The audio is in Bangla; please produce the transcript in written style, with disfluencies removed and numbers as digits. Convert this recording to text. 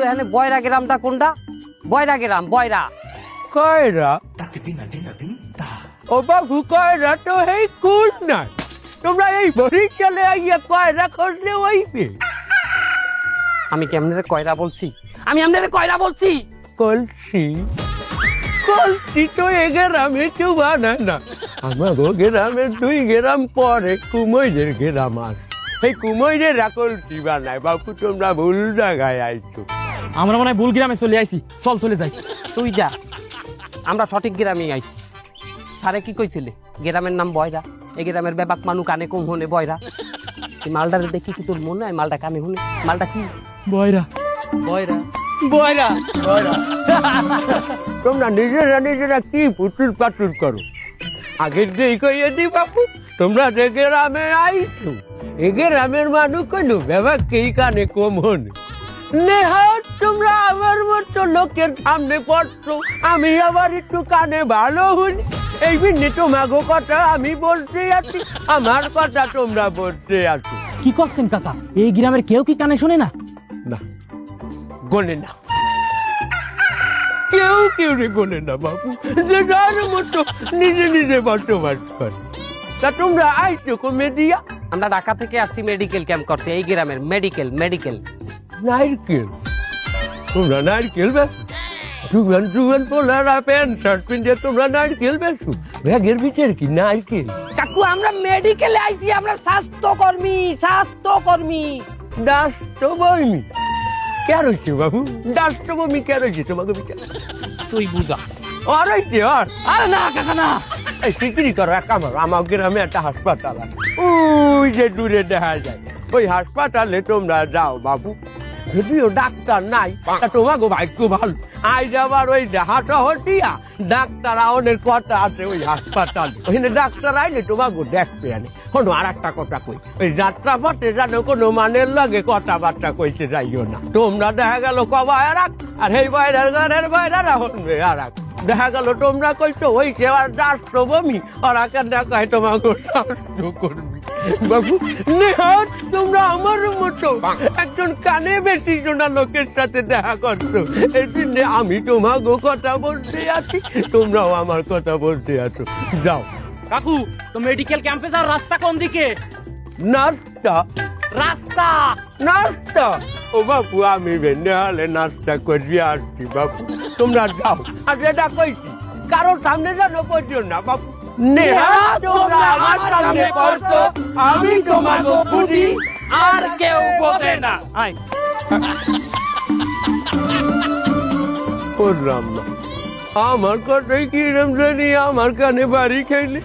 এখানে বয়রা গ্রামটা কোনটা? বয়রা গ্রাম, বয়রা কয়রা ও বাবু, কয়রা তো এই কুল না। তোমরা এই বরিশালে আইয়া কয়রা খুঁজলে ওইবে। আমি কি আপনাদের কয়রা বলছি? আমি আপনাদের কয়রা বলছি? কলসি কলসি তো এ গ্রামে কেউ বানায় না। আমার গ্রামের 2 গ্রাম পরে কুমৈরের গ্রাম আছে, এই কুমৈরেরা কলসি বানায়। বাবু তোমরা ভুল জায়গায় আইছো। আমরা মনে হয় ভুল গ্রামে চলে আইছি, চল চলে যাই। তুই যা, আমরা সঠিক গ্রামে আইছি। সারে কি কইছিলে? গ্রামের নাম বয়রা, এই গ্রামের ব্যাপাক মানু কানে কম হনে বয়রা। এই মালটারে দেখি কি তোর মনে হয় মালটা কানে শুনে? মালটা কি? বয়রা বয়রা বয়রা তোমরা নিজেরা কি পুতুল পাতুল করো? আগের দিয়ে কইয়ে দি বাপু, তোমরা যে গ্রামে আইছো এ গ্রামের মানুষ কইলো ব্যাপাক কি কানে কম হনে। নেহাত তোমরা আমার মতো লোকের সামনে পড়ছো, আমি আবার একটু কানে ভালো হইনি। এই বিনে তোমাগো কথা আমি বলতে আছি, আমার কথা তোমরা বলতে আছো। কি করছেন কাকা? এই গ্রামের কেউ কি কানে শুনে না? না, গোনে না, কেউ রে গোনে না বাবু। যে যার মতো নিজে বসবাস করে। তা তোমরা আইছো কমেডিয়া? আমরা ঢাকা থেকে আসছি মেডিকেল ক্যাম্প করতে, এই গ্রামের মেডিকেল। নারকেল, তোমরা নারকেল বেছো? জুয়ান পোলারা প্যান্ট শার্ট পিন্ধে তোমরা নারকেল বেছো? ব্যাগের ভিতরে কি নারকেল? কাকু আমরা মেডিকেলে আইছি, আমরা স্বাস্থ্যকর্মী। দাস্তবমি কে রয়েছে বাবু? দাস্তবমি কে রয়েছে তোমাকে বিচার? তুই বুঝা। আর রয়েছে আর? আরে না কাকা না, এই সিকিরি করো এক আমার। আমার গ্রামে একটা হাসপাতাল আছে, ওই যে দূরে দেখা যায়। ওই হাসপাতালে তোমরা যাও বাবু। যদিও ডাক্তার নাই, তা তোমাকে ভাগ্য ভালো। আজ আবার ওই হাঁটা হটিয়া ডাক্তার আওনের কথা আছে ওই হাসপাতাল। ওখানে ডাক্তার আইলে তোমাকে দেখতে আনে। কোনো আর একটা কথা কই, ওই যাত্রা পথে যেন কোনো মানের লাগে কথাবার্তা কইতে যাইও না। তোমরা দেখা গেল কবা আর আর এই বাইরের ঘরের বাইরেরা হনবে আর দেখা গেল তোমরা কইছো ওই সেবার রাষ্ট্রভূমি ওরা কেন দেখায় তোমাকে স্বাস্থ্যকর্মী। বাবু নেহাত তোমরা আমার মতো একজন কানে বেশি শোনা লোকের সাথে দেখা করছো। এই জন্য আমি তোমাকে কথা বলতে আছি, তোমরাও আমার কথা বলতে আছো। যাও। কাকু, তো মেডিকেল ক্যাম্পে যাওয়ার রাস্তা কোন দিকে? নাস্তা নাস্তা ও বাপু, আমি ভেন্ডে হলে নাস্তা করি আসছি বাপু। তোমরা যাও। আর যেটা কইছি কারোর সামনে যেন করছো না বাপু। নেহাত তোমরা আমার সামনে করছো, আমি তোমাকে বুঝি আর কেউ বোঝে না। আয় করলাম না। আমার কথাই কি রমজানি আমার কানে বাড়ি খাইলে।